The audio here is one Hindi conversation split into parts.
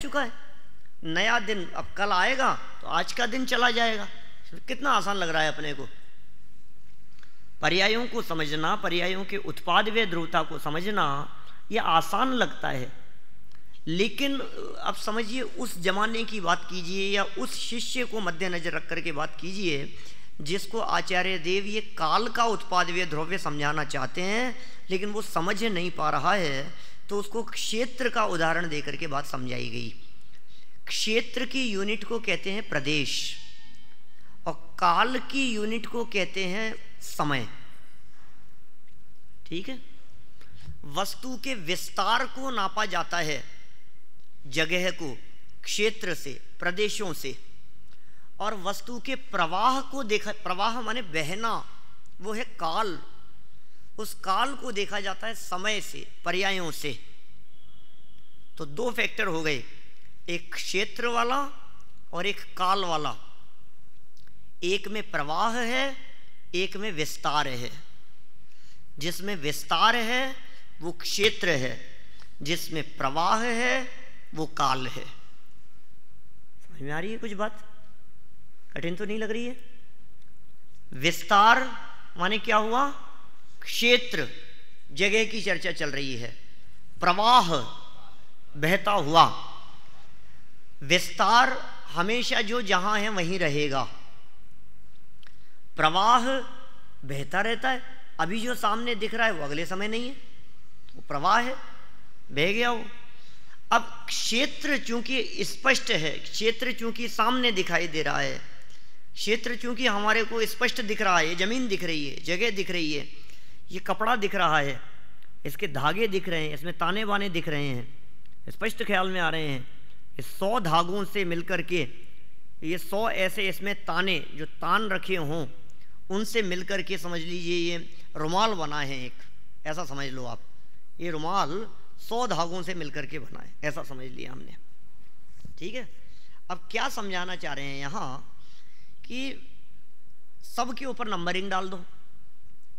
चुका है, नया दिन अब कल आएगा तो आज का दिन चला जाएगा। कितना आसान लग रहा है अपने को। पर्यायों को समझना, पर्यायों के उत्पाद व ध्रुवता को समझना यह आसान लगता है, लेकिन अब समझिए उस जमाने की बात कीजिए या उस शिष्य को मद्देनजर रख करके बात कीजिए जिसको आचार्य देव ये काल का उत्पाद व ध्रुव्य समझाना चाहते हैं, लेकिन वो समझ नहीं पा रहा है, तो उसको क्षेत्र का उदाहरण देकर के बात समझाई गई। क्षेत्र की यूनिट को कहते हैं प्रदेश और काल की यूनिट को कहते हैं समय। ठीक है, वस्तु के विस्तार को नापा जाता है जगह को क्षेत्र से, प्रदेशों से, और वस्तु के प्रवाह को देखा, प्रवाह माने बहना, वो है काल। उस काल को देखा जाता है समय से, पर्यायों से। तो दो फैक्टर हो गए, एक क्षेत्र वाला और एक काल वाला। एक में प्रवाह है, एक में विस्तार है। जिसमें विस्तार है वो क्षेत्र है, जिसमें प्रवाह है वो काल है। समझ में आ रही है कुछ बात? कठिन तो नहीं लग रही है? विस्तार माने क्या हुआ? क्षेत्र, जगह की चर्चा चल रही है। प्रवाह, बहता हुआ। विस्तार हमेशा जो जहां है वहीं रहेगा। प्रवाह बहता रहता है, अभी जो सामने दिख रहा है वो अगले समय नहीं है, वो प्रवाह है, बह गया वो। अब क्षेत्र चूंकि स्पष्ट है, क्षेत्र चूंकि सामने दिखाई दे रहा है, क्षेत्र चूंकि हमारे को स्पष्ट दिख रहा है, जमीन दिख रही है, जगह दिख रही है, ये कपड़ा दिख रहा है, इसके धागे दिख रहे हैं, इसमें ताने बाने दिख रहे हैं, स्पष्ट ख्याल में आ रहे हैं। ये 100 धागों से मिलकर के, ये 100 ऐसे इसमें ताने जो तान रखे हों उनसे मिलकर के समझ लीजिए ये रुमाल बना है एक, ऐसा समझ लो आप। ये रुमाल 100 धागों से मिलकर के बना है, ऐसा समझ लिया हमने। ठीक है, अब क्या समझाना चाह रहे हैं यहाँ कि सबके ऊपर नंबरिंग डाल दो।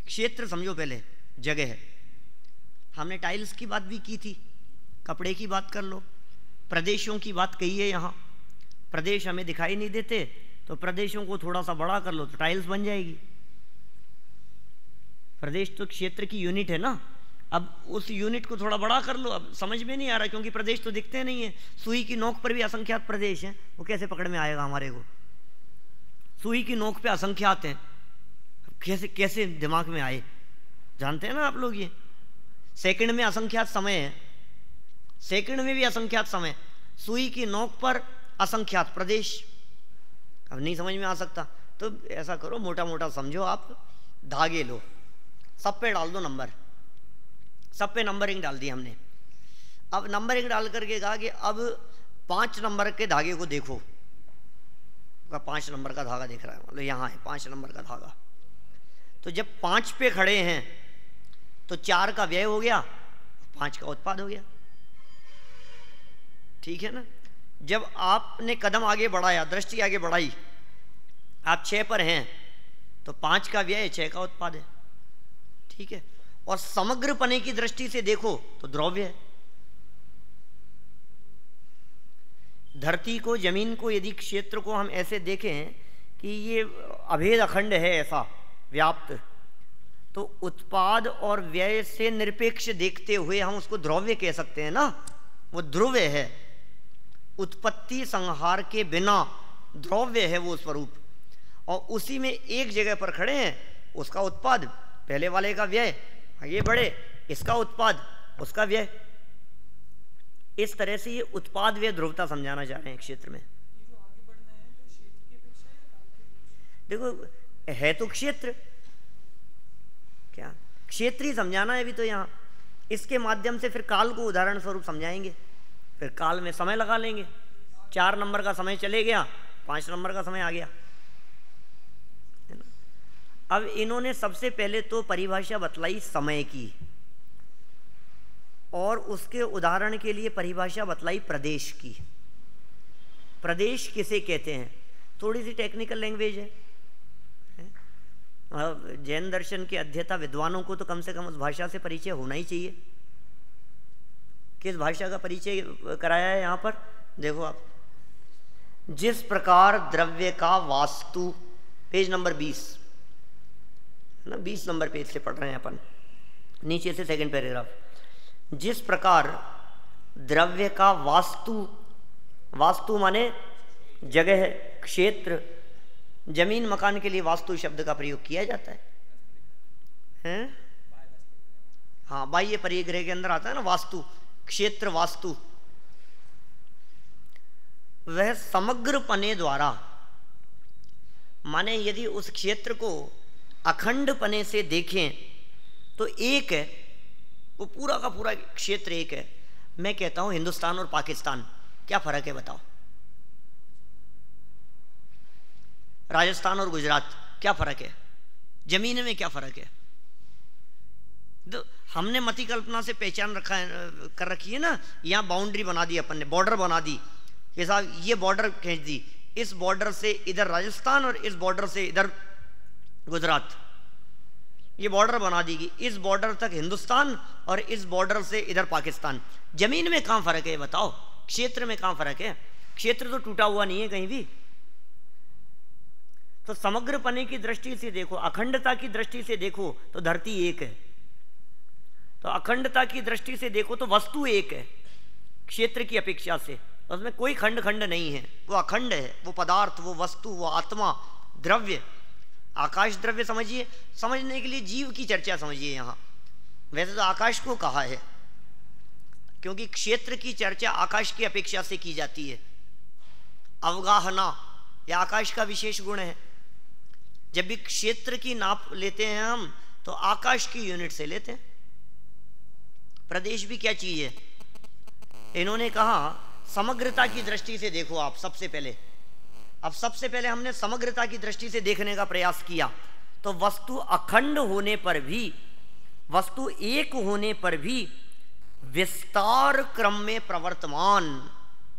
क्षेत्र समझो, पहले जगह है। हमने टाइल्स की बात भी की थी, कपड़े की बात कर लो, प्रदेशों की बात कही है यहाँ। प्रदेश हमें दिखाई नहीं देते तो प्रदेशों को थोड़ा सा बड़ा कर लो तो टाइल्स बन जाएगी। प्रदेश तो क्षेत्र की यूनिट है ना, अब उस यूनिट को थोड़ा बड़ा कर लो। अब समझ में नहीं आ रहा क्योंकि प्रदेश तो दिखते नहीं है। सुई की नोक पर भी असंख्यात प्रदेश हैं, वो कैसे पकड़ में आएगा हमारे को? सुई की नोक पे असंख्यात हैं, कैसे कैसे दिमाग में आए? जानते हैं ना आप लोग ये। सेकंड में असंख्यात समय है, सेकंड में भी असंख्यात समय, सुई की नोक पर असंख्यात प्रदेश। अब नहीं समझ में आ सकता तो ऐसा करो, मोटा मोटा समझो आप, धागे लो, सब पे डाल दो नंबर, सब पे नंबरिंग डाल दी हमने। अब नंबरिंग डाल करके कहा कि अब 5 नंबर के धागे को देखो। 5 नंबर का धागा दिख रहा है, मतलब यहाँ है 5 नंबर का धागा। तो जब 5 पे खड़े हैं तो 4 का व्यय हो गया, 5 का उत्पाद हो गया। ठीक है ना? जब आपने कदम आगे बढ़ाया, दृष्टि आगे बढ़ाई, आप 6 पर हैं तो 5 का व्यय, 6 का उत्पाद है। ठीक है, और समग्र पने की दृष्टि से देखो तो द्रव्य है। धरती को, जमीन को, यदि क्षेत्र को हम ऐसे देखें कि ये अभेद अखंड है, ऐसा व्याप्त, तो उत्पाद और व्यय से निरपेक्ष देखते हुए हम उसको द्रव्य कह सकते हैं ना, वो ध्रुव है। उत्पत्ति संहार के बिना द्रव्य है वो स्वरूप, और उसी में एक जगह पर खड़े हैं, उसका उत्पाद, पहले वाले का व्यय, ये बड़े, इसका उत्पाद, उसका व्यय। इस तरह से ये उत्पाद व्यय ध्रुवता समझाना चाह रहे हैं क्षेत्र में। देखो है तो क्षेत्र, क्या क्षेत्र ही समझाना है अभी तो यहाँ। इसके माध्यम से फिर काल को उदाहरण स्वरूप समझाएंगे, फिर काल में समय लगा लेंगे। 4 नंबर का समय चले गया, 5 नंबर का समय आ गया, है ना? अब इन्होंने सबसे पहले तो परिभाषा बतलाई समय की, और उसके उदाहरण के लिए परिभाषा बतलाई प्रदेश की। प्रदेश किसे कहते हैं? थोड़ी सी टेक्निकल लैंग्वेज है। जैन दर्शन के अध्येता विद्वानों को तो कम से कम उस भाषा से परिचय होना ही चाहिए। किस भाषा का परिचय कराया है यहाँ पर? देखो आप, जिस प्रकार द्रव्य का वास्तु, पेज नंबर 20 ना, 20 नंबर पेज से पढ़ रहे हैं अपन, नीचे से सेकंड पैराग्राफ। जिस प्रकार द्रव्य का वास्तु, वास्तु माने जगह, क्षेत्र, जमीन मकान के लिए वास्तु शब्द का प्रयोग किया जाता है, हैं? हाँ, बाह्य परिग्रह के अंदर आता है ना वास्तु, क्षेत्र वास्तु। वह समग्र पने द्वारा, माने यदि उस क्षेत्र को अखंड पने से देखें तो एक है, वो पूरा का पूरा क्षेत्र एक है। मैं कहता हूं हिंदुस्तान और पाकिस्तान, क्या फर्क है बताओ? राजस्थान और गुजरात, क्या फर्क है? जमीन में क्या फर्क है? तो हमने मति कल्पना से पहचान रखा है, कर रखी है ना, यहाँ बाउंड्री बना दी अपन ने, बॉर्डर बना दी कि साहब ये बॉर्डर खींच दी, इस बॉर्डर से इधर राजस्थान और इस बॉर्डर से इधर गुजरात, ये बॉर्डर बना दी गई, इस बॉर्डर तक हिंदुस्तान और इस बॉर्डर से इधर पाकिस्तान। जमीन में कहाँ फर्क है बताओ? क्षेत्र में कहाँ फर्क है? क्षेत्र तो टूटा हुआ नहीं है कहीं भी। तो समग्र पने की दृष्टि से देखो, अखंडता की दृष्टि से देखो तो धरती एक है, तो अखंडता की दृष्टि से देखो तो वस्तु एक है क्षेत्र की अपेक्षा से, उसमें कोई खंड खंड नहीं है, वो अखंड है, वो पदार्थ, वो वस्तु, वो आत्मा, द्रव्य, आकाश द्रव्य समझिए। समझने के लिए जीव की चर्चा समझिए यहाँ। वैसे तो आकाश को कहा है क्योंकि क्षेत्र की चर्चा आकाश की अपेक्षा से की जाती है। अवगाहना यह आकाश का विशेष गुण है। जब भी क्षेत्र की नाप लेते हैं हम तो आकाश की यूनिट से लेते हैं। प्रदेश भी क्या चीज है? इन्होंने कहा समग्रता की दृष्टि से देखो आप सबसे पहले। अब सबसे पहले हमने समग्रता की दृष्टि से देखने का प्रयास किया तो वस्तु अखंड होने पर भी, वस्तु एक होने पर भी विस्तार क्रम में प्रवर्तमान,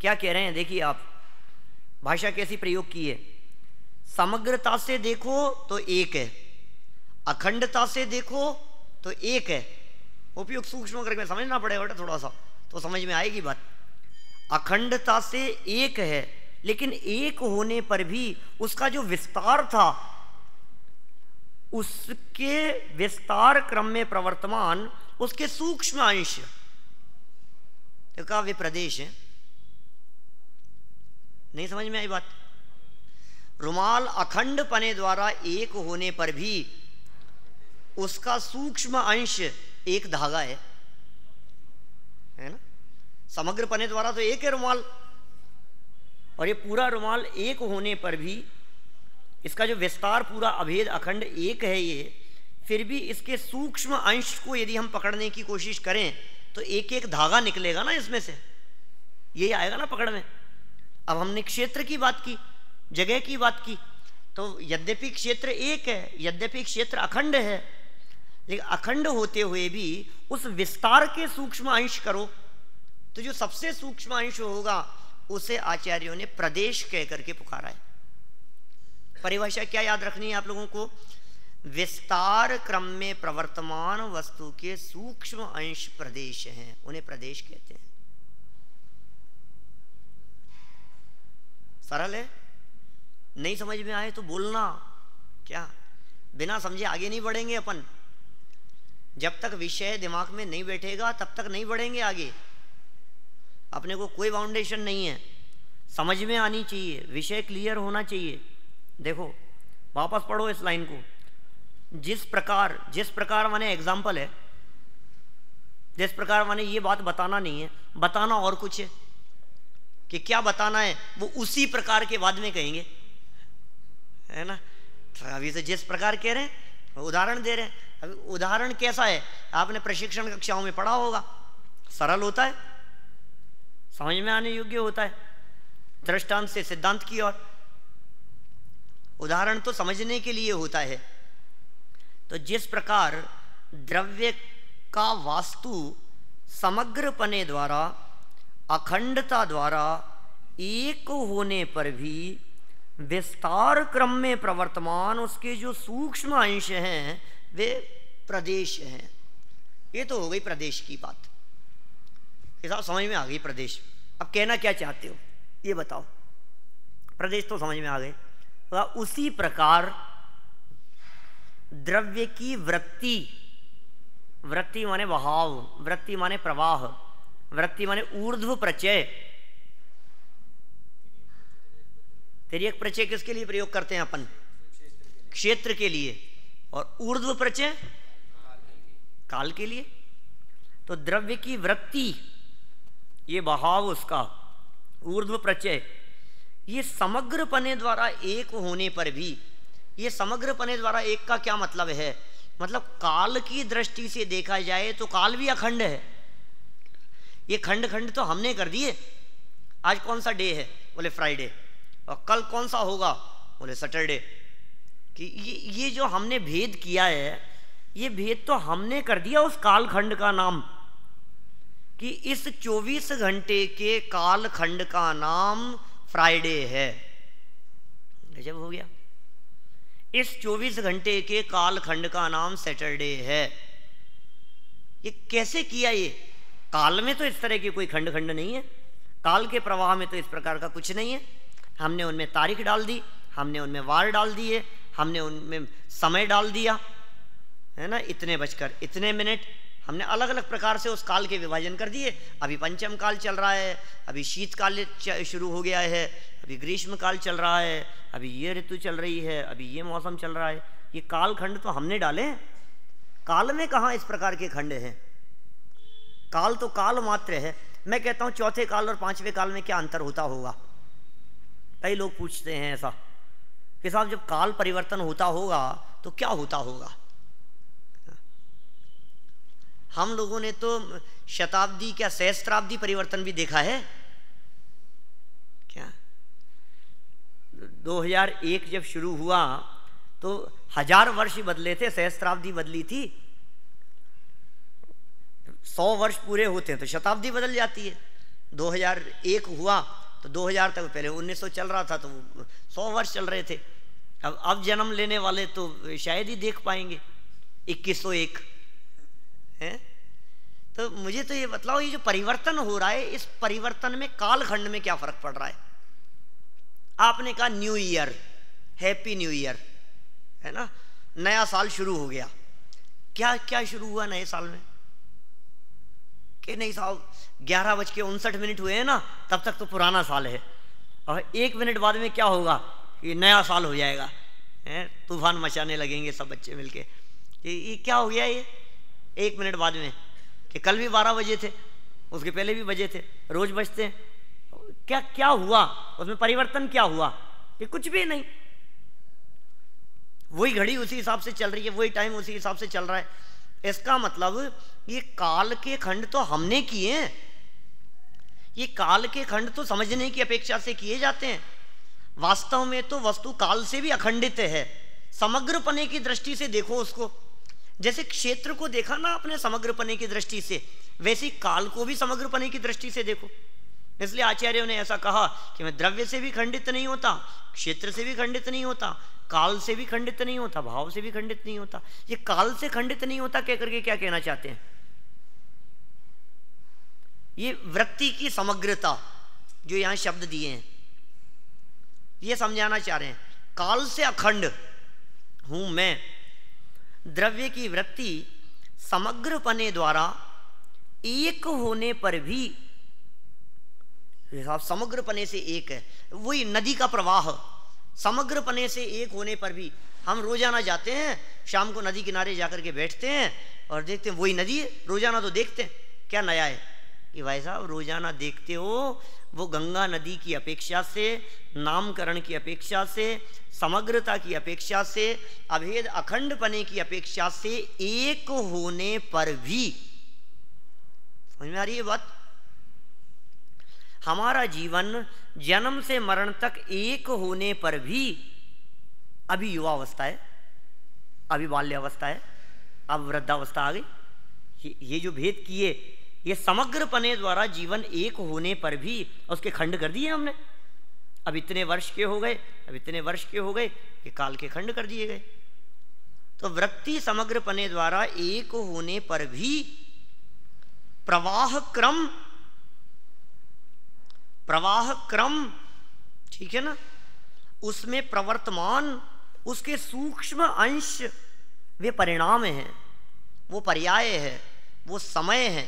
क्या कह रहे हैं देखिए आप, भाषा कैसी प्रयोग की है। समग्रता से देखो तो एक है, अखंडता से देखो तो एक है। उपयोग सूक्ष्म करके समझना पड़ेगा बेटा थोड़ा सा, तो समझ में आएगी बात। अखंडता से एक है, लेकिन एक होने पर भी उसका जो विस्तार था, उसके विस्तार क्रम में प्रवर्तमान उसके सूक्ष्म अंश, तो कहा वे प्रदेश है। नहीं समझ में आई बात? रुमाल अखंड पने द्वारा एक होने पर भी उसका सूक्ष्म अंश एक धागा है ना। समग्र पने द्वारा तो एक है रुमाल, और ये पूरा रुमाल एक होने पर भी इसका जो विस्तार पूरा अभेद अखंड एक है ये, फिर भी इसके सूक्ष्म अंश को यदि हम पकड़ने की कोशिश करें तो एक एक धागा निकलेगा ना इसमें से, यही आएगा ना पकड़ में। अब हमने क्षेत्र की बात की, जगह की बात की, तो यद्यपि क्षेत्र एक है, यद्यपि क्षेत्र अखंड है, लेकिन अखंड होते हुए भी उस विस्तार के सूक्ष्म अंश करो तो जो सबसे सूक्ष्म अंश होगा उसे आचार्यों ने प्रदेश कह करके पुकारा है। परिभाषा क्या याद रखनी है आप लोगों को? विस्तार क्रम में प्रवर्तमान वस्तु के सूक्ष्म अंश प्रदेश हैं, उन्हें प्रदेश कहते हैं। सरल है, नहीं समझ में आए तो बोलना, क्या बिना समझे आगे नहीं बढ़ेंगे अपन। जब तक विषय दिमाग में नहीं बैठेगा तब तक नहीं बढ़ेंगे आगे। अपने को कोई फाउंडेशन नहीं है, समझ में आनी चाहिए, विषय क्लियर होना चाहिए। देखो वापस पढ़ो इस लाइन को। जिस प्रकार माने एग्जाम्पल है, जिस प्रकार माने ये बात बताना नहीं है, बताना और कुछ है कि क्या बताना है वो उसी प्रकार के बाद में कहेंगे, है ना। तो अभी से जिस प्रकार कह रहे हैं उदाहरण दे रहे हैं। अभी उदाहरण कैसा है आपने प्रशिक्षण कक्षाओं में पढ़ा होगा, सरल होता है, समझ में आने योग्य होता है, दृष्टांत से सिद्धांत की ओर। उदाहरण तो समझने के लिए होता है। तो जिस प्रकार द्रव्य का वास्तु समग्र पने द्वारा, अखंडता द्वारा एक होने पर भी विस्तार क्रम में प्रवर्तमान उसके जो सूक्ष्म अंश हैं वे प्रदेश हैं। ये तो हो गई प्रदेश की बात, ये सब समझ में आ गई प्रदेश। अब कहना क्या चाहते हो? ये बताओ, प्रदेश तो समझ में आ गए। तो उसी प्रकार द्रव्य की वृत्ति, वृत्ति माने बहाव, वृत्ति माने प्रवाह, वृत्ति माने ऊर्ध्व प्रचय। तिर्यक प्रचय किसके लिए प्रयोग करते हैं अपन? क्षेत्र के लिए। और ऊर्ध्व प्रचय काल के लिए। तो द्रव्य की वृत्ति, ये बहाव उसका, ऊर्ध्व प्रचय, ये समग्र पने द्वारा एक होने पर भी, ये समग्र पने द्वारा एक का क्या मतलब है? मतलब काल की दृष्टि से देखा जाए तो काल भी अखंड है। ये खंड खंड तो हमने कर दिए। आज कौन सा डे है? बोले फ्राइडे। और कल कौन सा होगा? बोले सैटरडे। कि ये जो हमने भेद किया है, ये भेद तो हमने कर दिया उस काल खंड का नाम, कि इस 24 घंटे के काल खंड का नाम फ्राइडे है। गजब हो गया। इस 24 घंटे के काल खंड का नाम सैटरडे है। ये कैसे किया? ये काल में तो इस तरह की कोई खंड खंड नहीं है, काल के प्रवाह में तो इस प्रकार का कुछ नहीं है। हमने उनमें तारीख डाल दी, हमने उनमें वार डाल दिए, हमने उनमें समय डाल दिया, है ना, इतने बजकर इतने मिनट, हमने अलग अलग प्रकार से उस काल के विभाजन कर दिए। अभी पंचम काल चल रहा है, अभी शीतकाल शुरू हो गया है, अभी ग्रीष्म काल चल रहा है, अभी ये ऋतु चल रही है, अभी ये मौसम चल रहा है। ये काल खंड तो हमने डाले हैं। काल में कहाँ इस प्रकार के खंड हैं? काल तो काल मात्र है। मैं कहता हूँ चौथे काल और पांचवें काल में क्या अंतर होता होगा? कई लोग पूछते हैं ऐसा कि साहब जब काल परिवर्तन होता होगा तो क्या होता होगा? हम लोगों ने तो शताब्दी, क्या सहस्त्राब्दी परिवर्तन भी देखा है क्या? 2001 जब शुरू हुआ तो 1000 वर्ष बदले थे, सहस्त्राब्दी बदली थी। 100 वर्ष पूरे होते हैं तो शताब्दी बदल जाती है। 2001 हुआ तो 2000 तक, पहले 1900 चल रहा था तो 100 वर्ष चल रहे थे। अब जन्म लेने वाले तो शायद ही देख पाएंगे 2101 है। तो मुझे तो ये बतलाओ, ये जो परिवर्तन हो रहा है, इस परिवर्तन में कालखंड में क्या फर्क पड़ रहा है? आपने कहा new year, happy new year, है ना, नया साल शुरू हो गया। क्या क्या शुरू हुआ नए साल में? कि नहीं साहब 11:59 हुए हैं ना, तब तक तो पुराना साल है, और 1 मिनट बाद में क्या होगा? ये नया साल हो जाएगा, तूफान मचाने लगेंगे सब बच्चे मिलके। ये क्या हो गया ये 1 मिनट बाद में? कि कल भी 12 बजे थे, उसके पहले भी बजे थे, रोज बजते हैं। क्या क्या हुआ उसमें? परिवर्तन क्या हुआ? ये कुछ भी नहीं। वही घड़ी उसी हिसाब से चल रही है, वही टाइम उसी हिसाब से चल रहा है। इसका मतलब ये काल के खंड तो हमने किए हैं। ये काल के खंड तो समझने की अपेक्षा से किए जाते हैं। वास्तव में तो वस्तु काल से भी अखंडित है। समग्रपने की दृष्टि से देखो उसको। जैसे क्षेत्र को देखा ना अपने समग्रपने की दृष्टि से, वैसे काल को भी समग्रपने की दृष्टि से देखो। इसलिए आचार्यों ने ऐसा कहा कि मैं द्रव्य से भी खंडित नहीं होता, क्षेत्र से भी खंडित नहीं होता, काल से भी खंडित नहीं होता, भाव से भी खंडित नहीं होता। ये काल से खंडित नहीं होता कह करके क्या कहना चाहते हैं? ये वृत्ति की समग्रता जो यहां शब्द दिए हैं, ये समझाना चाह रहे हैं। काल से अखंड हूं मैं। द्रव्य की वृत्ति समग्रपने द्वारा एक होने पर भी, समग्रपने से एक है, वही नदी का प्रवाह, समग्रपने से एक होने पर भी हम रोजाना जाते हैं, शाम को नदी किनारे जाकर के बैठते हैं और देखते हैं वही नदी है। रोजाना तो देखते हैं, क्या नया है कि भाई साहब रोजाना देखते हो, वो गंगा नदी की अपेक्षा से, नामकरण की अपेक्षा से, समग्रता की अपेक्षा से, अभेद अखंडपने की अपेक्षा से एक होने पर भी, समझ में आ रही है बात? हमारा जीवन जन्म से मरण तक एक होने पर भी, अभी युवावस्था है, अभी बाल्यावस्था है, अब वृद्धावस्था आ गई। ये जो भेद किए, ये समग्रपने द्वारा जीवन एक होने पर भी उसके खंड कर दिए हमने। अब इतने वर्ष के हो गए, अब इतने वर्ष के हो गए, ये काल के खंड कर दिए गए। तो वृत्ति समग्रपने द्वारा एक होने पर भी प्रवाह क्रम, प्रवाह क्रम, ठीक है ना, उसमें प्रवर्तमान, उसके सूक्ष्म अंश वे परिणाम हैं, वो पर्याय है, वो समय है,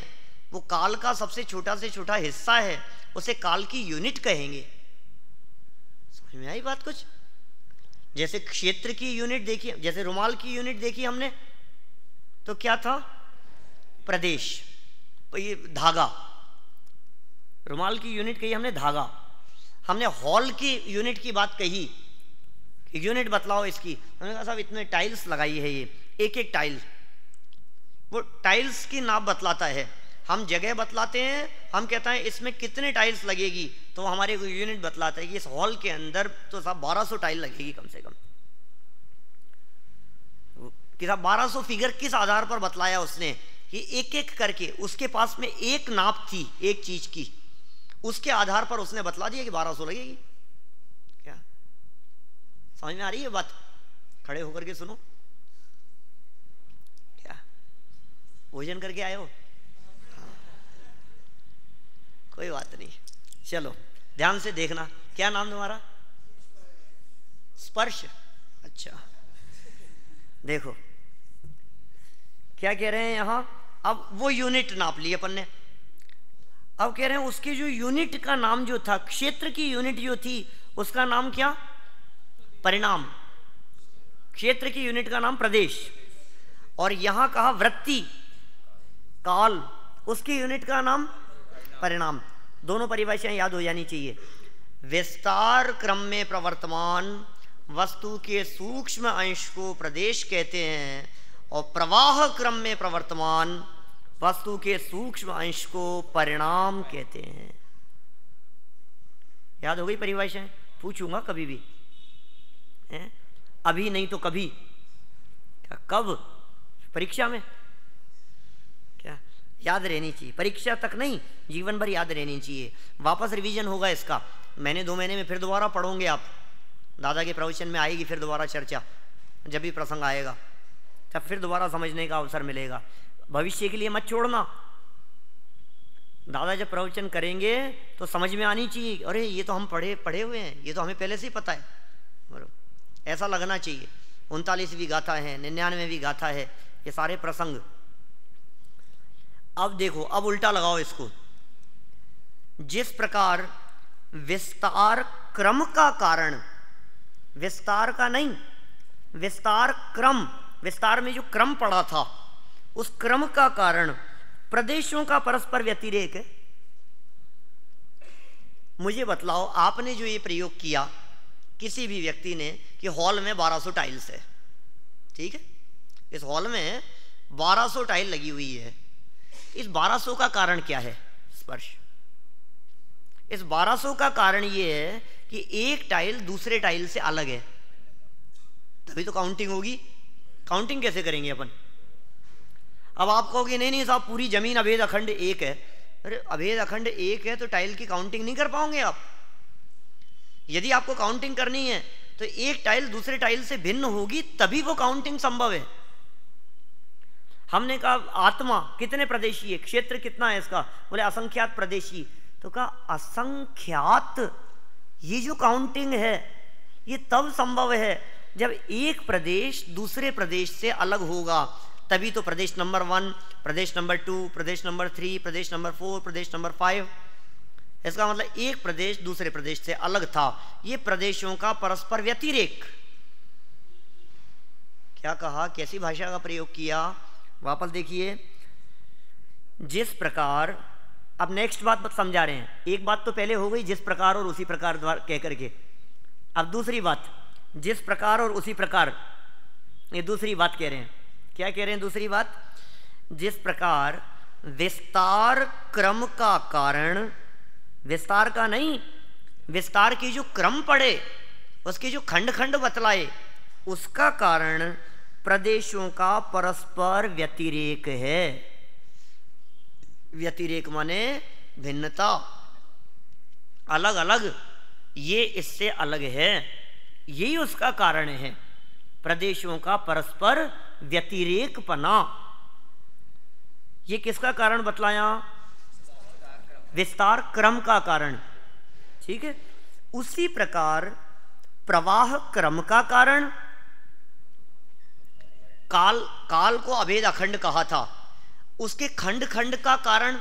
वो काल का सबसे छोटा से छोटा हिस्सा है, उसे काल की यूनिट कहेंगे। समझ में आई बात कुछ? जैसे क्षेत्र की यूनिट देखी, जैसे रुमाल की यूनिट देखी हमने, तो क्या था? प्रदेश, ये धागा। रुमाल की यूनिट कही हमने धागा। हमने हॉल की यूनिट की बात कही, यूनिट बतलाओ इसकी। हमने कहा साहब इतने टाइल्स लगाई है, ये एक एक टाइल, वो टाइल्स की नाप बतलाता है। हम जगह बतलाते हैं, हम कहते हैं इसमें कितने टाइल्स लगेगी, तो हमारे को यूनिट बतलाता है कि इस हॉल के अंदर तो साहब 1200 टाइल लगेगी कम से कम। कि साहब 1200 फिगर किस आधार पर बतलाया उसने? कि एक एक करके उसके पास में एक नाप थी एक चीज की, उसके आधार पर उसने बतला दिया कि 1200 लगेगी। क्या समझ में आ रही है बात? खड़े होकर के सुनो। क्या भोजन करके आए हो? कोई बात नहीं, चलो ध्यान से देखना। क्या नाम तुम्हारा? स्पर्श। अच्छा, देखो क्या कह रहे हैं यहां। अब वो यूनिट नाप ली अपन ने, अब कह रहे हैं उसकी जो यूनिट का नाम जो था, क्षेत्र की यूनिट जो थी उसका नाम क्या? परिणाम। क्षेत्र की यूनिट का नाम प्रदेश, और यहां कहा वृत्ति काल, उसकी यूनिट का नाम परिणाम। दोनों परिभाषाएं याद हो जानी चाहिए। विस्तार क्रम में प्रवर्तमान वस्तु के सूक्ष्म अंश को प्रदेश कहते हैं, और प्रवाह क्रम में प्रवर्तमान वस्तु के सूक्ष्म अंश को परिणाम कहते हैं। याद हो गई परिभाषाएं? पूछूंगा कभी भी, अभी नहीं तो कभी। क्या कब? परीक्षा में। क्या याद रहनी चाहिए, परीक्षा तक नहीं, जीवन भर याद रहनी चाहिए। वापस रिवीजन होगा इसका, मैंने 2 महीने में फिर दोबारा पढ़ोगे आप, दादा के प्रवचन में आएगी फिर दोबारा चर्चा, जब भी प्रसंग आएगा तब फिर दोबारा समझने का अवसर मिलेगा। भविष्य के लिए मत छोड़ना, दादा जब प्रवचन करेंगे तो समझ में आनी चाहिए, अरे ये तो हम पढ़े हुए हैं, ये तो हमें पहले से ही पता है, बराबर ऐसा लगना चाहिए। 39वीं गाथा है, 99वीं गाथा है, ये सारे प्रसंग। अब देखो, अब उल्टा लगाओ इसको। जिस प्रकार विस्तार क्रम का कारण, विस्तार का नहीं, विस्तार क्रम, विस्तार में जो क्रम पड़ा था उस क्रम का कारण प्रदेशों का परस्पर व्यतिरेक है। मुझे बतलाओ, आपने जो ये प्रयोग किया किसी भी व्यक्ति ने कि हॉल में 1200 टाइल्स है, ठीक है, इस हॉल में 1200 टाइल लगी हुई है, इस 1200 का कारण क्या है? स्पर्श। इस 1200 का कारण ये है कि एक टाइल दूसरे टाइल से अलग है, तभी तो काउंटिंग होगी। काउंटिंग कैसे करेंगे अपन? अब आप कहोगे नहीं नहीं साहब पूरी जमीन अभेद अखंड एक है। अरे अभेद अखंड एक है तो टाइल की काउंटिंग नहीं कर पाओगे आप। यदि आपको काउंटिंग करनी है तो एक टाइल दूसरे टाइल से भिन्न होगी, तभी वो काउंटिंग संभव है। हमने कहा आत्मा कितने प्रदेशी है, क्षेत्र कितना है इसका? बोले असंख्यात प्रदेशी। तो कहा असंख्यात, ये जो काउंटिंग है ये तब संभव है जब एक प्रदेश दूसरे प्रदेश से अलग होगा, तभी तो प्रदेश नंबर 1, प्रदेश नंबर 2, प्रदेश नंबर 3, प्रदेश नंबर 4, प्रदेश नंबर 5। इसका मतलब एक प्रदेश दूसरे प्रदेश से अलग था। ये प्रदेशों का परस्पर व्यतिरेक। क्या कहा, कैसी भाषा का प्रयोग किया? वापस देखिए, जिस प्रकार, अब नेक्स्ट बात समझा रहे हैं। एक बात तो पहले हो गई, जिस प्रकार और उसी प्रकार कह करके। अब दूसरी बात, जिस प्रकार और उसी प्रकार, ये दूसरी बात कह रहे हैं। क्या कह रहे हैं दूसरी बात? जिस प्रकार विस्तार क्रम का कारण, विस्तार का नहीं, विस्तार की जो क्रम पड़े, उसके जो खंड खंड बतलाए, उसका कारण प्रदेशों का परस्पर व्यतिरेक है। व्यतिरेक माने भिन्नता, अलग अलग, ये इससे अलग है, यही उसका कारण है, प्रदेशों का परस्पर व्यतिरेकपना। ये किसका कारण बतलाया? विस्तार क्रम का कारण। ठीक है। उसी प्रकार प्रवाह क्रम का कारण, काल को अभेद अखंड कहा था, उसके खंड खंड का कारण,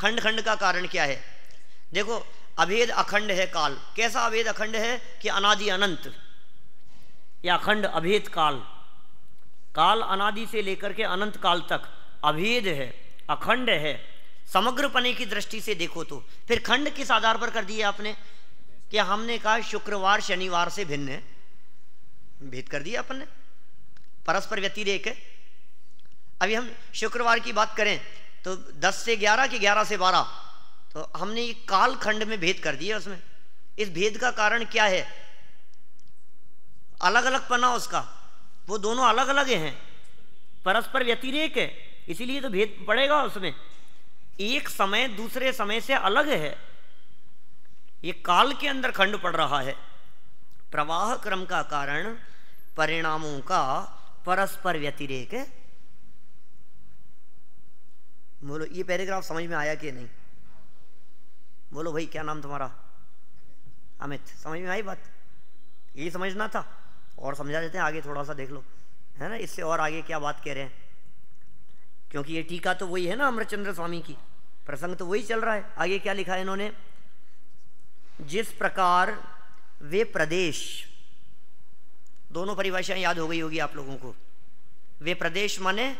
खंड खंड का कारण क्या है? देखो, अभेद अखंड है काल। कैसा अभेद अखंड है कि अनादि अनंत, या अखंड अभेद काल। काल अनादि से लेकर के अनंत काल तक अभेद है, अखंड है। समग्र पने की दृष्टि से देखो तो फिर खंड किस आधार पर कर दिया आपने? कि हमने कहा शुक्रवार शनिवार से भिन्न है, भेद कर दिया अपन ने, परस्पर व्यतिरेक है। अभी हम शुक्रवार की बात करें तो 10 से 11 कि 11 से 12, तो हमने ये काल खंड में भेद कर दिया उसमें। इस भेद का कारण क्या है? अलग अलग पना उसका, वो दोनों अलग अलग हैं, परस्पर व्यतिरेक है, इसीलिए तो भेद पड़ेगा उसमें। एक समय दूसरे समय से अलग है, ये काल के अंदर खंड पड़ रहा है। प्रवाह क्रम का कारण परिणामों का परस्पर व्यतिरेक है। बोलो, ये पैराग्राफ समझ में आया कि नहीं? बोलो भाई, क्या नाम तुम्हारा? अमित। समझ में आई बात? यही समझना था, और समझा देते हैं आगे, थोड़ा सा देख लो, है ना, इससे और आगे क्या बात कह रहे हैं। क्योंकि ये टीका तो वही है ना, अमृतचंद्र स्वामी की, प्रसंग तो वही चल रहा है। आगे क्या लिखा है इन्होंने? जिस प्रकार वे प्रदेश, दोनों परिभाषाएं याद हो गई होगी आप लोगों को। वे प्रदेश माने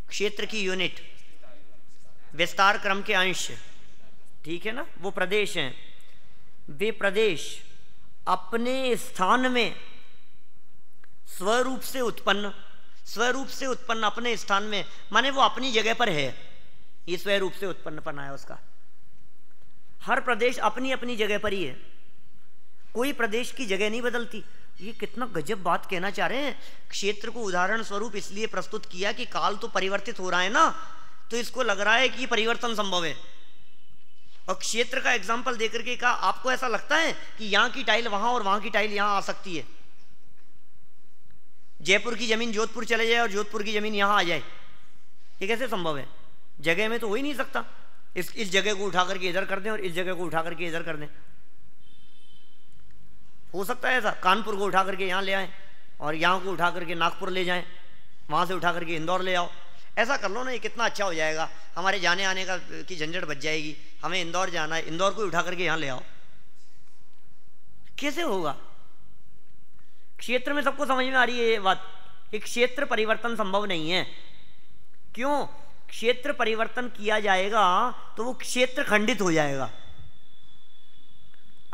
क्षेत्र की यूनिट, विस्तार क्रम के अंश, ठीक है ना, वो प्रदेश हैं। वे प्रदेश अपने स्थान में स्वरूप से उत्पन्न, स्वरूप से उत्पन्न अपने स्थान में, माने वो अपनी जगह पर है, ये स्वरूप से उत्पन्न पना है उसका। हर प्रदेश अपनी अपनी जगह पर ही है, कोई प्रदेश की जगह नहीं बदलती। ये कितना गजब बात कहना चाह रहे हैं। क्षेत्र को उदाहरण स्वरूप इसलिए प्रस्तुत किया कि काल तो परिवर्तित हो रहा है ना, तो इसको लग रहा है कि परिवर्तन संभव है। और क्षेत्र का एग्जाम्पल देकर के कहा, आपको ऐसा लगता है कि यहां की टाइल वहां और वहां की टाइल यहां आ सकती है? जयपुर की जमीन जोधपुर चले जाए और जोधपुर की जमीन यहां आ जाए, ये कैसे संभव है? जगह में तो हो ही नहीं सकता। इस जगह को उठा करके इधर कर दें और इस जगह को उठा करके इधर कर दें, हो सकता है ऐसा? कानपुर को उठा करके यहाँ ले आए और यहाँ को उठा करके नागपुर ले जाएं, वहाँ से उठा करके इंदौर ले आओ, ऐसा कर लो ना, ये कितना अच्छा हो जाएगा। हमारे जाने आने का की झंझट बच जाएगी। हमें इंदौर जाना है, इंदौर को उठा करके यहाँ ले आओ, कैसे होगा? क्षेत्र में सबको समझ में आ रही है ये बात कि क्षेत्र परिवर्तन संभव नहीं है। क्यों? क्षेत्र परिवर्तन किया जाएगा तो वो क्षेत्र खंडित हो जाएगा।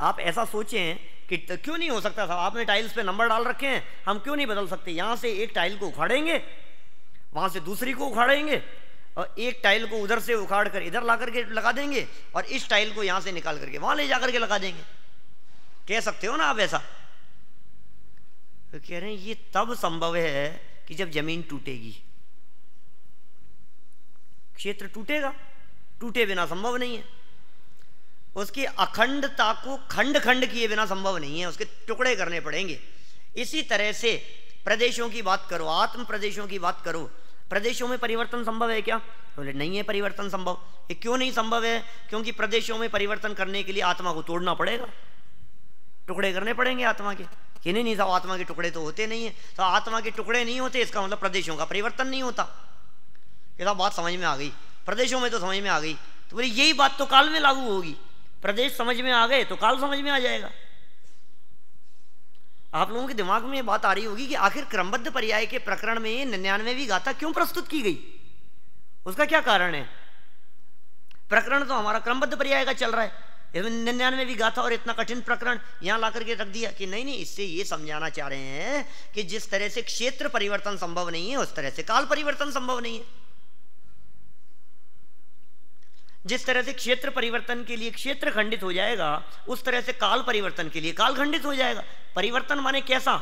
आप ऐसा सोचें कि क्यों नहीं हो सकता था? आपने टाइल्स पे नंबर डाल रखे हैं, हम क्यों नहीं बदल सकते? यहां से एक टाइल को उखाड़ेंगे, वहां से दूसरी को उखाड़ेंगे, और एक टाइल को उधर से उखाड़ कर इधर ला करके लगा देंगे, और इस टाइल को यहां से निकाल करके वहां ले जाकर के लगा देंगे। कह सकते हो ना आप ऐसा? तो कह रहे हैं ये तब संभव है कि जब जमीन टूटेगी। क्षेत्र टूटेगा, टूटे बिना संभव नहीं है। उसकी अखंडता को खंड खंड किए बिना संभव नहीं है, उसके टुकड़े करने पड़ेंगे। इसी तरह से प्रदेशों की बात करो, आत्म प्रदेशों की बात करो, प्रदेशों में परिवर्तन संभव है क्या? बोले नहीं है परिवर्तन संभव। ये क्यों नहीं संभव है? क्योंकि प्रदेशों में परिवर्तन करने के लिए आत्मा को तोड़ना पड़ेगा, टुकड़े करने पड़ेंगे आत्मा के। कि नहीं साहब, आत्मा के टुकड़े तो होते नहीं है। तो आत्मा के टुकड़े नहीं होते, इसका मतलब प्रदेशों का परिवर्तन नहीं होता। ये तो बात समझ में आ गई, प्रदेशों में तो समझ में आ गई। तो बोले यही बात तो काल में लागू होगी। प्रदेश समझ में आ गए तो काल समझ में आ जाएगा। आप लोगों के दिमाग में ये बात आ रही होगी कि आखिर क्रमबद्ध पर्याय के प्रकरण में 99वीं गाथा क्यों प्रस्तुत की गई, उसका क्या कारण है? प्रकरण तो हमारा क्रमबद्ध पर्याय का चल रहा है, इसमें 99वीं गाथा और इतना कठिन प्रकरण यहां ला करके रख दिया। कि नहीं, इससे ये समझाना चाह रहे हैं कि जिस तरह से क्षेत्र परिवर्तन संभव नहीं है, उस तरह से काल परिवर्तन संभव नहीं है। जिस तरह से क्षेत्र परिवर्तन के लिए क्षेत्र खंडित हो जाएगा, उस तरह से काल परिवर्तन के लिए काल खंडित हो जाएगा। परिवर्तन माने कैसा?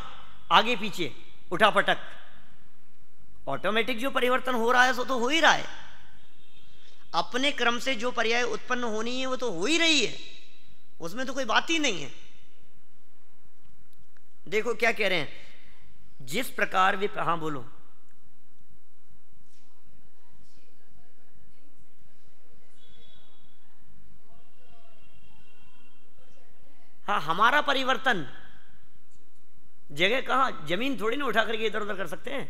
आगे पीछे, उठापटक, ऑटोमेटिक जो परिवर्तन हो रहा है सो तो हो ही रहा है। अपने क्रम से जो पर्याय उत्पन्न होनी है वो तो हो ही रही है, उसमें तो कोई बात ही नहीं है। देखो क्या कह रहे हैं, जिस प्रकार वे, हाँ बोलो। हाँ, हमारा परिवर्तन, जगह कहाँ, जमीन थोड़ी ना उठा करके इधर उधर कर सकते हैं।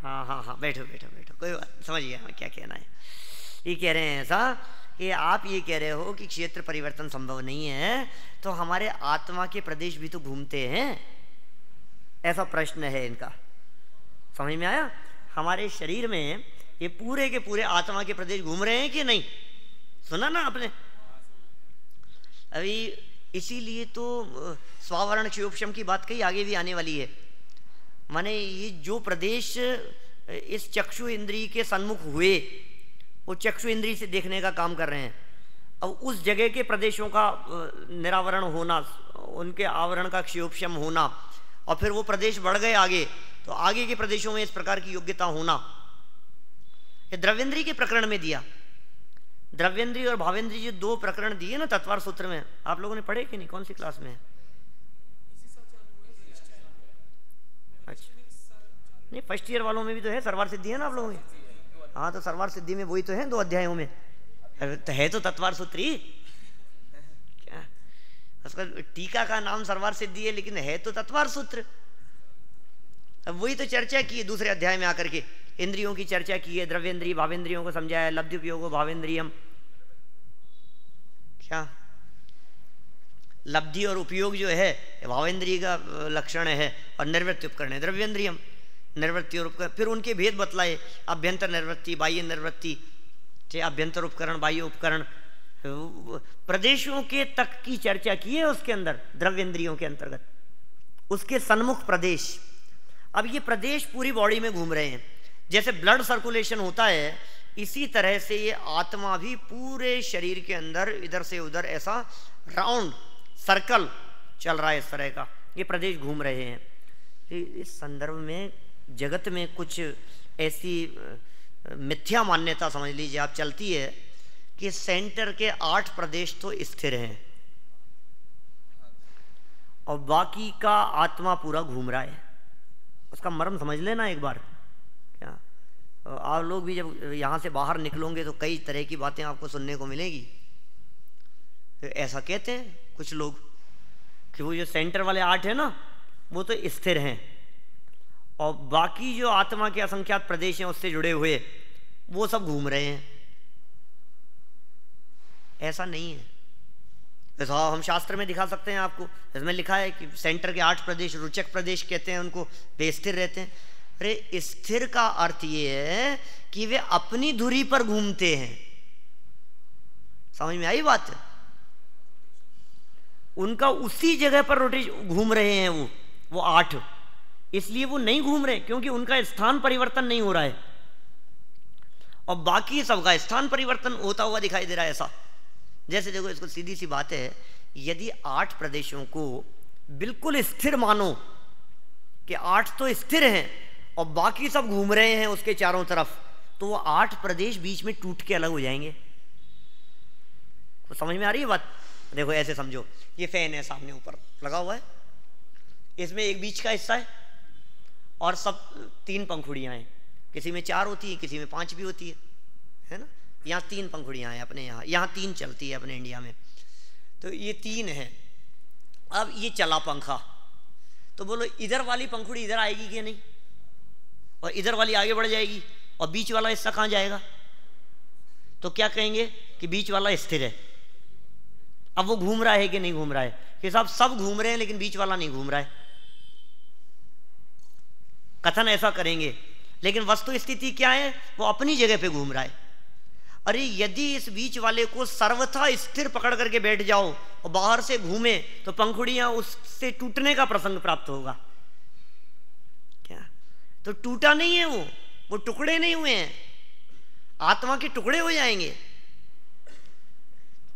हाँ हाँ हाँ, बैठो बैठो बैठो, कोई बात, समझ गया मैं क्या कहना है। ये कह रहे हैं ऐसा कि आप ये कह रहे हो कि क्षेत्र परिवर्तन संभव नहीं है, तो हमारे आत्मा के प्रदेश भी तो घूमते हैं, ऐसा प्रश्न है इनका। समझ में आया? हमारे शरीर में ये पूरे के पूरे आत्मा के प्रदेश घूम रहे हैं कि नहीं? सुना ना आपने? अभी इसीलिए तो स्वावरण क्षयोपशम की बात कही, आगे भी आने वाली है। माने ये जो प्रदेश इस चक्षु इंद्रिय के सन्मुख हुए, वो चक्षु इंद्रिय से देखने का काम कर रहे हैं। अब उस जगह के प्रदेशों का निरावरण होना, उनके आवरण का क्षयोपशम होना, और फिर वो प्रदेश बढ़ गए आगे, तो आगे के प्रदेशों में इस प्रकार की योग्यता होना, ये द्रव्येंद्रिय के प्रकरण में दिया। द्रव्येंद्रिय और भावेंद्रिय जो दो प्रकरण दिए ना तत्वार सूत्र में, आप लोगों ने पढ़े कि नहीं? कौन सी क्लास में है? अच्छा, नहीं, फर्स्ट ईयर वालों में भी तो है, सर्वार सिद्धि है ना आप लोगों में? हाँ, तो सर्वार सिद्धि में वही तो है 2 अध्यायों में, तो है तो तत्वार सूत्र ही। क्या उसका टीका का नाम सर्वार सिद्धि है, लेकिन है तो तत्वार सूत्र। अब वही तो चर्चा की है दूसरे अध्याय में आकर के, इंद्रियों की चर्चा की है, द्रव्येंद्रिय भावेंद्रियों को समझाया, लब्धि उपयोगो भावेंद्रियम। क्या लब्धि और उपयोग जो है भावेंद्रिय का लक्षण है, और निर्वृत्ति उपकरण है द्रव्येंद्रियम। निर्वृत्ति और उपकरण, फिर उनके भेद बतलाए, अभ्यंतर निर्वृत्ति, बाह्य निर्वृत्ति, अभ्यंतर उपकरण, बाह्य उपकरण, प्रदेशों के तक की चर्चा की है उसके अंदर, द्रव्येंद्रियों के अंतर्गत उसके सन्मुख प्रदेश। अब ये प्रदेश पूरी बॉडी में घूम रहे हैं, जैसे ब्लड सर्कुलेशन होता है, इसी तरह से ये आत्मा भी पूरे शरीर के अंदर इधर से उधर ऐसा राउंड सर्कल चल रहा है, इस तरह का ये प्रदेश घूम रहे हैं। इस संदर्भ में जगत में कुछ ऐसी मिथ्या मान्यता समझ लीजिए आप चलती है कि सेंटर के 8 प्रदेश तो स्थिर हैं और बाकी का आत्मा पूरा घूम रहा है। उसका मर्म समझ लेना एक बार। क्या आप लोग भी जब यहाँ से बाहर निकलोगे तो कई तरह की बातें आपको सुनने को मिलेगी। तो ऐसा कहते हैं कुछ लोग कि वो जो सेंटर वाले 8 है ना, वो तो स्थिर हैं, और बाकी जो आत्मा के असंख्यात प्रदेश हैं उससे जुड़े हुए, वो सब घूम रहे हैं। ऐसा नहीं है। ऐसा हम शास्त्र में दिखा सकते हैं आपको, इसमें लिखा है कि सेंटर के 8 प्रदेश रुचक प्रदेश कहते हैं उनको, वे स्थिर रहते हैं। अरे स्थिर का अर्थ ये है कि वे अपनी धुरी पर घूमते हैं। समझ में आई बात? उनका उसी जगह पर रोटेशन घूम रहे हैं वो 8, इसलिए वो नहीं घूम रहे क्योंकि उनका स्थान परिवर्तन नहीं हो रहा है, और बाकी सबका स्थान परिवर्तन होता हुआ दिखाई दे रहा है। ऐसा जैसे देखो, इसको सीधी सी बात है, यदि 8 प्रदेशों को बिल्कुल स्थिर मानो कि 8 तो स्थिर हैं और बाकी सब घूम रहे हैं उसके चारों तरफ, तो वो 8 प्रदेश बीच में टूट के अलग हो जाएंगे। तो समझ में आ रही है बात? देखो ऐसे समझो, ये फैन है सामने ऊपर लगा हुआ है, इसमें एक बीच का हिस्सा है और सब 3 पंखुड़ियां हैं। किसी में 4 होती है, किसी में 5 भी होती है ना। यहाँ 3 पंखुड़ियां हैं अपने यहाँ 3 चलती है अपने इंडिया में, तो ये 3 है। अब ये चला पंखा, तो बोलो इधर वाली पंखुड़ी इधर आएगी कि नहीं, और इधर वाली आगे बढ़ जाएगी, और बीच वाला हिस्सा कहाँ जाएगा? तो क्या कहेंगे कि बीच वाला स्थिर है। अब वो घूम रहा है कि नहीं घूम रहा है? कि साहब सब घूम रहे हैं लेकिन बीच वाला नहीं घूम रहा है। कथन ऐसा करेंगे, लेकिन वस्तु स्थिति क्या है? वो अपनी जगह पे घूम रहा है। अरे यदि इस बीच वाले को सर्वथा स्थिर पकड़ करके बैठ जाओ और बाहर से घूमे, तो पंखुड़ियां उससे टूटने का प्रसंग प्राप्त होगा। क्या? तो टूटा नहीं है वो टुकड़े नहीं हुए हैं, आत्मा के टुकड़े हो जाएंगे।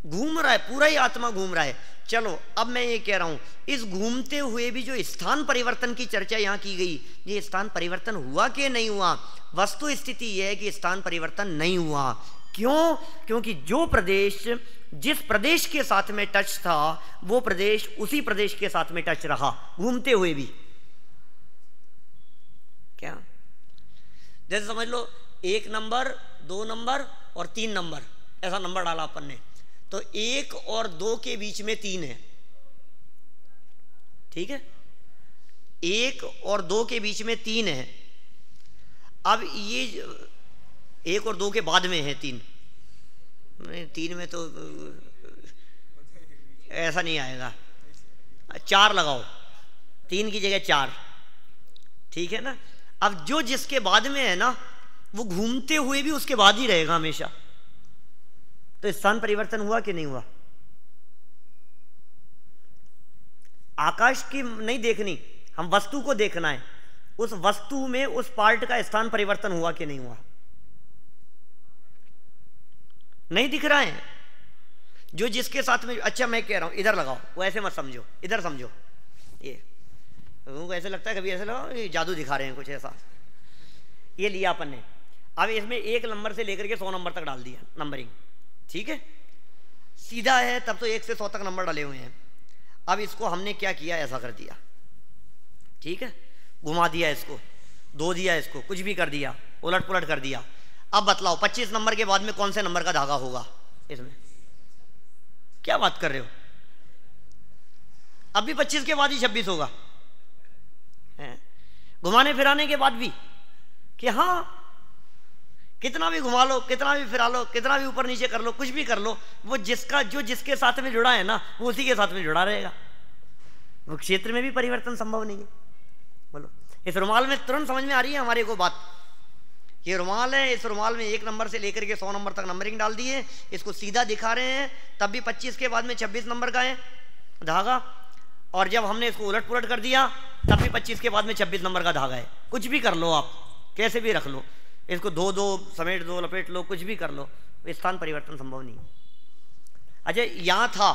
घूम रहा है, पूरा ही आत्मा घूम रहा है। चलो अब मैं ये कह रहा हूं, इस घूमते हुए भी जो स्थान परिवर्तन की चर्चा यहां की गई, ये स्थान परिवर्तन हुआ कि नहीं हुआ? वस्तु स्थिति यह है कि स्थान परिवर्तन नहीं हुआ। क्यों? क्योंकि जो प्रदेश जिस प्रदेश के साथ में टच था, वो प्रदेश उसी प्रदेश के साथ में टच रहा, घूमते हुए भी। क्या? जैसे समझ लो 1 नंबर, 2 नंबर और 3 नंबर, ऐसा नंबर डाला अपन ने, तो 1 और 2 के बीच में 3 है, ठीक है, 1 और 2 के बीच में 3 है। अब ये 1 और 2 के बाद में है 3, 3 में तो ऐसा नहीं आएगा, 4 लगाओ, 3 की जगह 4, ठीक है ना। अब जो जिसके बाद में है ना, वो घूमते हुए भी उसके बाद ही रहेगा हमेशा, तो स्थान परिवर्तन हुआ कि नहीं हुआ? आकाश की नहीं देखनी, हम वस्तु को देखना है, उस वस्तु में उस पार्ट का स्थान परिवर्तन हुआ कि नहीं हुआ? नहीं दिख रहा है जो जिसके साथ में। अच्छा मैं कह रहा हूं इधर लगाओ, वो ऐसे मत समझो, इधर समझो, ये उनको ऐसे लगता है कभी ऐसे लगाओ ये जादू दिखा रहे हैं कुछ ऐसा। ये लिया अपन ने, अब इसमें 1 नंबर से लेकर के 100 नंबर तक डाल दिया नंबरिंग, ठीक है, सीधा है तब तो 1 से 100 तक नंबर डाले हुए हैं। अब इसको हमने क्या किया, ऐसा कर दिया, ठीक है, घुमा दिया इसको, 2 दिया इसको, कुछ भी कर दिया, उलट पुलट कर दिया। अब बतलाओ 25 नंबर के बाद में कौन से नंबर का धागा होगा इसमें? क्या बात कर रहे हो? अब भी 25 के बाद ही 26 होगा, घुमाने फिराने के बाद भी, कि हाँ कितना भी घुमा लो, कितना भी फिरा लो, कितना भी ऊपर नीचे कर लो, कुछ भी कर लो, वो जिसका जो जिसके साथ में जुड़ा है ना, वो उसी के साथ में जुड़ा रहेगा। वो क्षेत्र में भी परिवर्तन संभव नहीं है। बोलो, इस रुमाल में तुरंत समझ में आ रही है हमारे को बात? ये रुमाल है, इस रुमाल में 1 नंबर से लेकर के 100 नंबर तक नंबरिंग डाल दी है, इसको सीधा दिखा रहे हैं, तब भी 25 के बाद में 26 नंबर का है धागा, और जब हमने इसको उलट पुलट कर दिया तब भी 25 के बाद में 26 नंबर का धागा है। कुछ भी कर लो आप, कैसे भी रख लो इसको, धो दो, समेट दो, लपेट लो, कुछ भी कर लो, स्थान परिवर्तन संभव नहीं। अच्छा यहां था,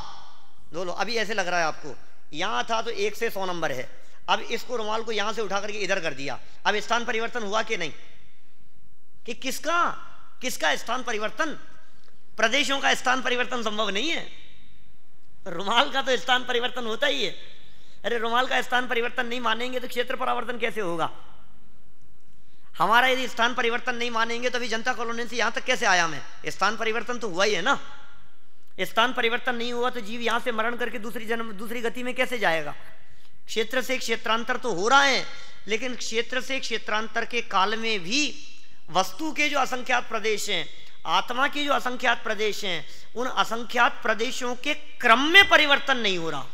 दो लो, अभी ऐसे लग रहा है आपको, यहां था तो 1 से 100 नंबर है, अब इसको रुमाल को यहां से उठा करके इधर कर दिया, अब स्थान परिवर्तन हुआ कि नहीं? कि किसका किसका स्थान परिवर्तन? प्रदेशों का स्थान परिवर्तन संभव नहीं है, रुमाल का तो स्थान परिवर्तन होता ही है। अरे रुमाल का स्थान परिवर्तन नहीं मानेंगे तो क्षेत्र परावर्तन कैसे होगा? हमारा यदि स्थान परिवर्तन नहीं मानेंगे तो अभी जनता कॉलोनी से यहां तक कैसे आया मैं? स्थान परिवर्तन तो हुआ ही है ना। स्थान परिवर्तन नहीं हुआ तो जीव यहां से मरण करके दूसरी गति में कैसे जाएगा? क्षेत्र से क्षेत्रांतर तो हो रहा है, लेकिन क्षेत्र से क्षेत्रांतर के काल में भी वस्तु के जो असंख्यात प्रदेश हैं, आत्मा के जो असंख्यात प्रदेश हैं, उन असंख्यात प्रदेशों के क्रम में परिवर्तन नहीं हो रहा।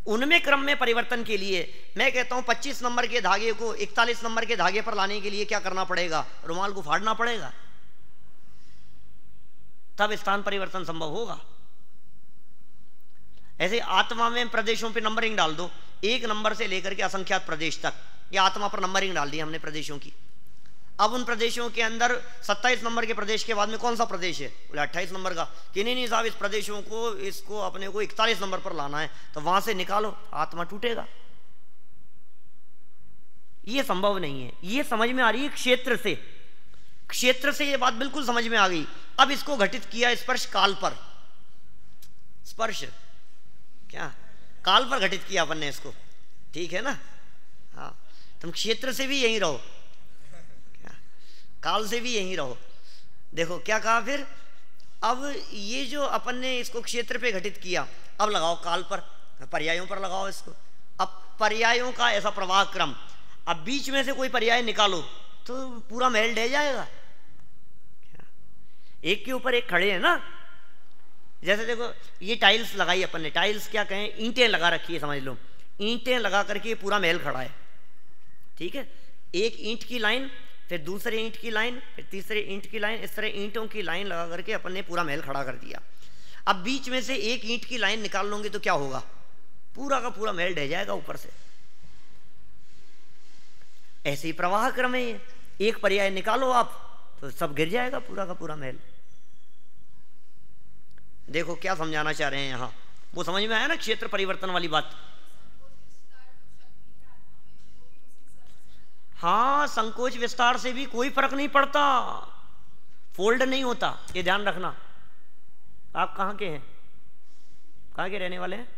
उनमें क्रम में परिवर्तन के लिए मैं कहता हूं 25 नंबर के धागे को 41 नंबर के धागे पर लाने के लिए क्या करना पड़ेगा? रुमाल को फाड़ना पड़ेगा, तब स्थान परिवर्तन संभव होगा। ऐसे आत्मा में प्रदेशों पे नंबरिंग डाल दो, 1 नंबर से लेकर के असंख्यात प्रदेश तक, या आत्मा पर नंबरिंग डाल दी हमने प्रदेशों की। अब उन प्रदेशों के अंदर 27 नंबर के प्रदेश के बाद में कौन सा प्रदेश है? बोले 28 नंबर का। कि नहीं साहब, इस प्रदेशों को इसको अपने को 41 नंबर पर लाना है, तो वहां से निकालो, आत्मा टूटेगा। ये संभव नहीं है। ये समझ में आ रही है क्षेत्र से, क्षेत्र से ये बात बिल्कुल समझ में आ गई। अब इसको घटित किया स्पर्श काल पर, स्पर्श क्या काल पर घटित किया अपन ने इसको, ठीक है ना। हाँ, तुम क्षेत्र से भी यहीं रहो, काल से भी यहीं रहो। देखो क्या कहा फिर, अब ये जो अपन ने इसको क्षेत्र पे घटित किया, अब लगाओ काल पर, पर्यायों पर लगाओ इसको। अब पर्यायों का ऐसा प्रवाह क्रम, अब बीच में से कोई पर्याय निकालो तो पूरा महल ढह जाएगा। एक के ऊपर एक खड़े हैं ना, जैसे देखो ये टाइल्स लगाई अपन ने, टाइल्स क्या कहें, ईंटें लगा रखी है समझ लो, ईंटें लगा करके पूरा महल खड़ा है, ठीक है। एक ईंट की लाइन, फिर दूसरे ईंट की लाइन, फिर तीसरे ईंट की लाइन, इस तरह ईंटों की लाइन लगा करके अपन ने पूरा महल खड़ा कर दिया। अब बीच में से एक ईंट की लाइन निकाल लोगे तो क्या होगा? पूरा का पूरा महल ढह जाएगा ऊपर से। ऐसे ही प्रवाह क्रम है, एक पर्याय निकालो आप तो सब गिर जाएगा पूरा का पूरा महल। देखो क्या समझाना चाह रहे हैं यहां, वो समझ में आया ना क्षेत्र परिवर्तन वाली बात। हाँ, संकोच विस्तार से भी कोई फर्क नहीं पड़ता, फोल्ड नहीं होता, ये ध्यान रखना। आप कहाँ के हैं, कहाँ के रहने वाले हैं?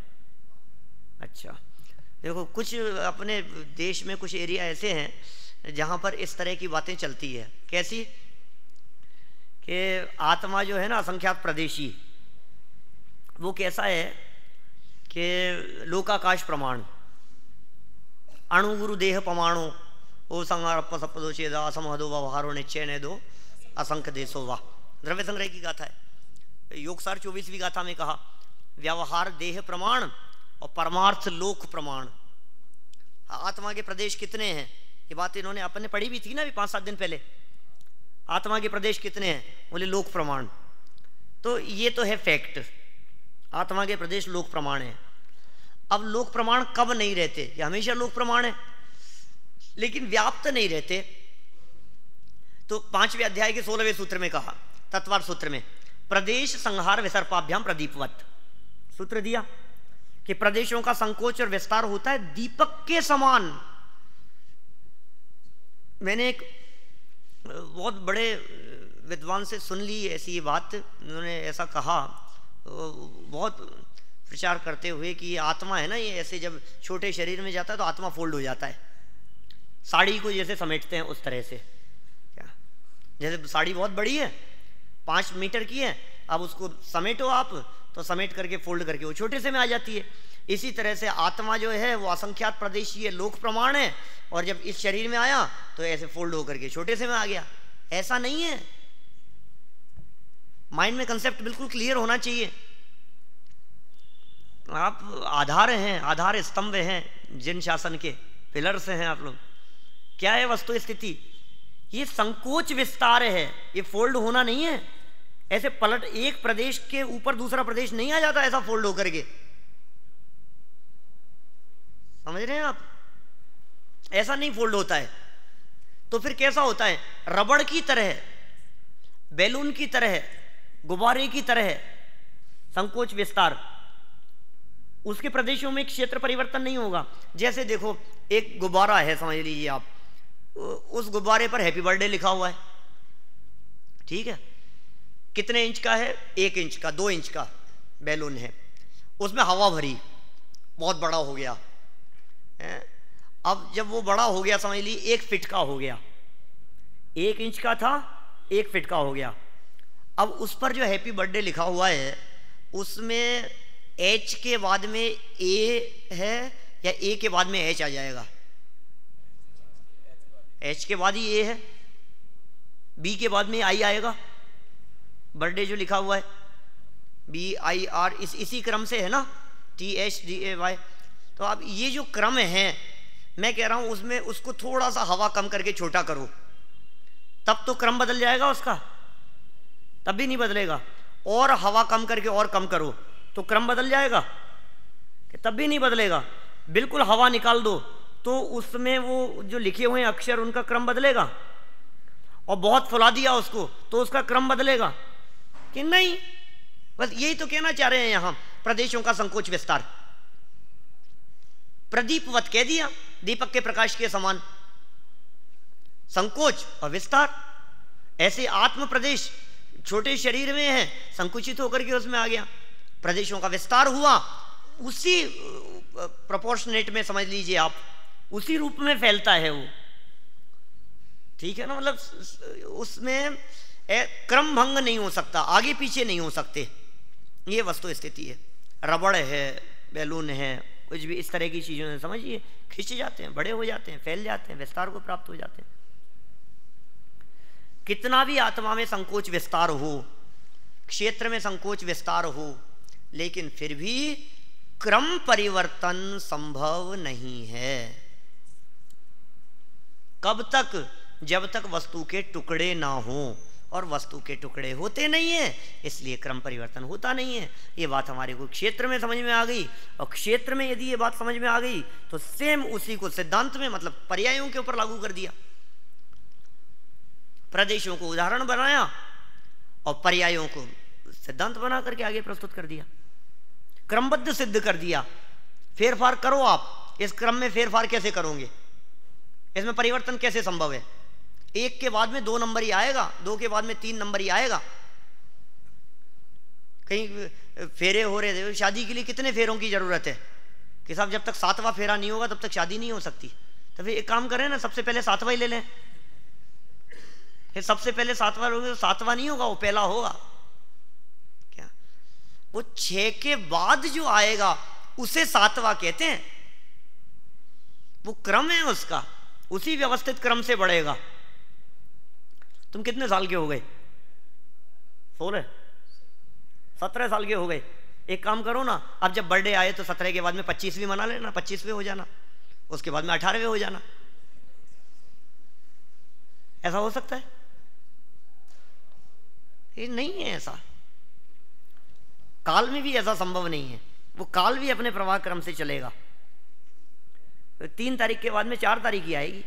अच्छा, देखो कुछ अपने देश में कुछ एरिया ऐसे हैं जहाँ पर इस तरह की बातें चलती है। कैसी? कि आत्मा जो है ना असंख्यात प्रदेशी, वो कैसा है कि लोकाकाश प्रमाण, अणुगुरु देह प्रमाणो ओ संहारप्प सप्पदो चेदा असमहदो व्यवहारो निश्चय ने दो असंख्य देशो वाह। द्रव्य संग्रह की गाथा है। योगसार 24वीं गाथा में कहा व्यवहार देह प्रमाण और परमार्थ लोक प्रमाण। आत्मा के प्रदेश कितने हैं, ये बात इन्होंने अपने पढ़ी भी थी ना अभी 5-7 दिन पहले। आत्मा के प्रदेश कितने हैं, बोले लोक प्रमाण। तो ये तो है फैक्ट, आत्मा के प्रदेश लोक प्रमाण है। अब लोक प्रमाण कब नहीं रहते, ये हमेशा लोक प्रमाण है, लेकिन व्याप्त नहीं रहते। तो 5वें अध्याय के 16वें सूत्र में कहा, तत्वार्थ सूत्र में, प्रदेश संहार विसर्पाभ्याम प्रदीपवत सूत्र दिया कि प्रदेशों का संकोच और विस्तार होता है दीपक के समान। मैंने एक बहुत बड़े विद्वान से सुन ली ऐसी ये बात, उन्होंने ऐसा कहा बहुत प्रचार करते हुए कि ये आत्मा है ना, ये ऐसे जब छोटे शरीर में जाता है तो आत्मा फोल्ड हो जाता है, साड़ी को जैसे समेटते हैं उस तरह से। क्या, जैसे साड़ी बहुत बड़ी है 5 मीटर की है, अब उसको समेटो आप तो समेट करके फोल्ड करके वो छोटे से में आ जाती है। इसी तरह से आत्मा जो है वो असंख्यात प्रदेशी है, लोक प्रमाण है, और जब इस शरीर में आया तो ऐसे फोल्ड होकर के छोटे से में आ गया। ऐसा नहीं है, माइंड में कंसेप्ट बिल्कुल क्लियर होना चाहिए। आप आधार हैं, आधार स्तंभ हैं जिन शासन के, पिलर्स हैं आप लोग। क्या है वस्तु स्थिति, ये संकोच विस्तार है, ये फोल्ड होना नहीं है। ऐसे पलट एक प्रदेश के ऊपर दूसरा प्रदेश नहीं आ जाता ऐसा फोल्ड होकर के, समझ रहे हैं आप, ऐसा नहीं फोल्ड होता है। तो फिर कैसा होता है, रबड़ की तरह, बैलून की तरह, गुब्बारे की तरह संकोच विस्तार। उसके प्रदेशों में क्षेत्र परिवर्तन नहीं होगा। जैसे देखो एक गुब्बारा है, समझ लीजिए आप, उस गुब्बारे पर हैप्पी बर्थडे लिखा हुआ है, ठीक है, कितने इंच का है, 1 इंच का, 2 इंच का बैलून है, उसमें हवा भरी, बहुत बड़ा हो गया। अब जब वो बड़ा हो गया, समझ लीजिए 1 फीट का हो गया, 1 इंच का था 1 फीट का हो गया। अब उस पर जो हैप्पी बर्थडे लिखा हुआ है उसमें H के बाद में A है या A के बाद में H आ जाएगा? H के बाद ही A है, B के बाद में I आएगा। बर्थडे जो लिखा हुआ है BIR इसी क्रम से है ना, THDAY। तो अब ये जो क्रम है, मैं कह रहा हूं उसमें उसको थोड़ा सा हवा कम करके छोटा करो, तब तो क्रम बदल जाएगा उसका, तब भी नहीं बदलेगा। और हवा कम करके और कम करो तो क्रम बदल जाएगा कि तब भी नहीं बदलेगा। बिल्कुल हवा निकाल दो तो उसमें वो जो लिखे हुए हैं अक्षर उनका क्रम बदलेगा, और बहुत फुला दिया उसको तो उसका क्रम बदलेगा कि नहीं। बस यही तो कहना चाह रहे हैं यहां, प्रदेशों का संकोच विस्तार। प्रदीपवत कह दिया, दीपक के प्रकाश के समान संकोच और विस्तार। ऐसे आत्म प्रदेश छोटे शरीर में है, संकुचित होकर के उसमें आ गया, प्रदेशों का विस्तार हुआ, उसी प्रोपोर्शनेट में समझ लीजिए आप, उसी रूप में फैलता है वो, ठीक है ना। मतलब उसमें क्रम भंग नहीं हो सकता, आगे पीछे नहीं हो सकते, ये वस्तु स्थिति है। रबड़ है, बैलून है, कुछ भी इस तरह की चीजों से समझिए खिंच जाते हैं, बड़े हो जाते हैं, फैल जाते हैं, विस्तार को प्राप्त हो जाते हैं। कितना भी आत्मा में संकोच विस्तार हो, क्षेत्र में संकोच विस्तार हो, लेकिन फिर भी क्रम परिवर्तन संभव नहीं है। कब तक? जब तक वस्तु के टुकड़े ना हो, और वस्तु के टुकड़े होते नहीं है, इसलिए क्रम परिवर्तन होता नहीं है। ये बात हमारे को क्षेत्र में समझ में आ गई, और क्षेत्र में यदि ये बात समझ में आ गई तो सेम उसी को सिद्धांत में, मतलब पर्यायों के ऊपर लागू कर दिया। प्रदेशों को उदाहरण बनाया और पर्यायों को सिद्धांत बना करके आगे प्रस्तुत कर दिया, क्रमबद्ध सिद्ध कर दिया। फेरफार करो आप, इस क्रम में फेरफार कैसे करोगे, इसमें परिवर्तन कैसे संभव है? 1 के बाद में 2 नंबर ही आएगा, 2 के बाद में 3 नंबर ही आएगा। कहीं फेरे हो रहे थे, शादी के लिए कितने फेरों की जरूरत है कि साहब जब तक 7वां फेरा नहीं होगा तब तक शादी नहीं हो सकती। तो फिर एक काम करें ना, सबसे पहले 7वां ही ले लें, फिर सबसे पहले सातवां लोगे तो सातवां नहीं होगा, वो पहला होगा क्या? वो 6 के बाद जो आएगा उसे सातवां कहते हैं। वो क्रम है उसका, उसी व्यवस्थित क्रम से बढ़ेगा। तुम कितने साल के हो गए? 16 17 साल के हो गए। एक काम करो ना, अब जब बर्थडे आए तो 17 के बाद में 25वीं मना लेना, 25वें हो जाना, उसके बाद में 18वें हो जाना। ऐसा हो सकता है? ये नहीं है ऐसा। काल में भी ऐसा संभव नहीं है। वो काल भी अपने प्रवाह क्रम से चलेगा। तो 3 तारीख के बाद में 4 तारीख ही आएगी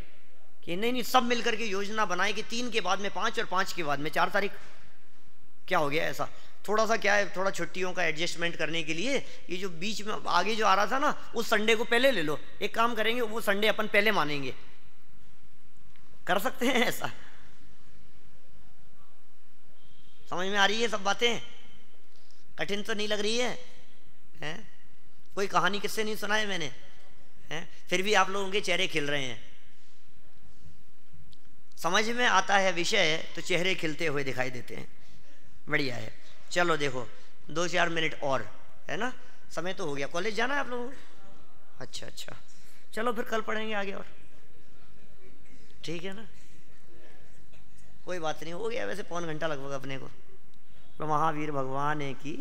कि नहीं, सब मिलकर के योजना बनाए कि 3 के बाद में 5 और 5 के बाद में 4 तारीख। क्या हो गया ऐसा? थोड़ा सा क्या है, थोड़ा छुट्टियों का एडजस्टमेंट करने के लिए ये जो बीच में आगे जो आ रहा था ना, उस संडे को पहले ले लो। एक काम करेंगे, वो संडे अपन पहले मानेंगे। कर सकते हैं ऐसा? समझ में आ रही है सब बातें? कठिन तो नहीं लग रही है, हैं? कोई कहानी किससे नहीं सुनाई मैंने, हैं? फिर भी आप लोगों के चेहरे खिल रहे हैं। समझ में आता है विषय तो चेहरे खिलते हुए दिखाई देते हैं। बढ़िया है। चलो देखो 2-4 मिनट और है ना, समय तो हो गया। कॉलेज जाना है आप लोगों को? अच्छा अच्छा, चलो फिर कल पढ़ेंगे आगे और, ठीक है ना? कोई बात नहीं, हो गया वैसे 1.25 घंटा लगभग अपने को। तो महावीर भगवान है की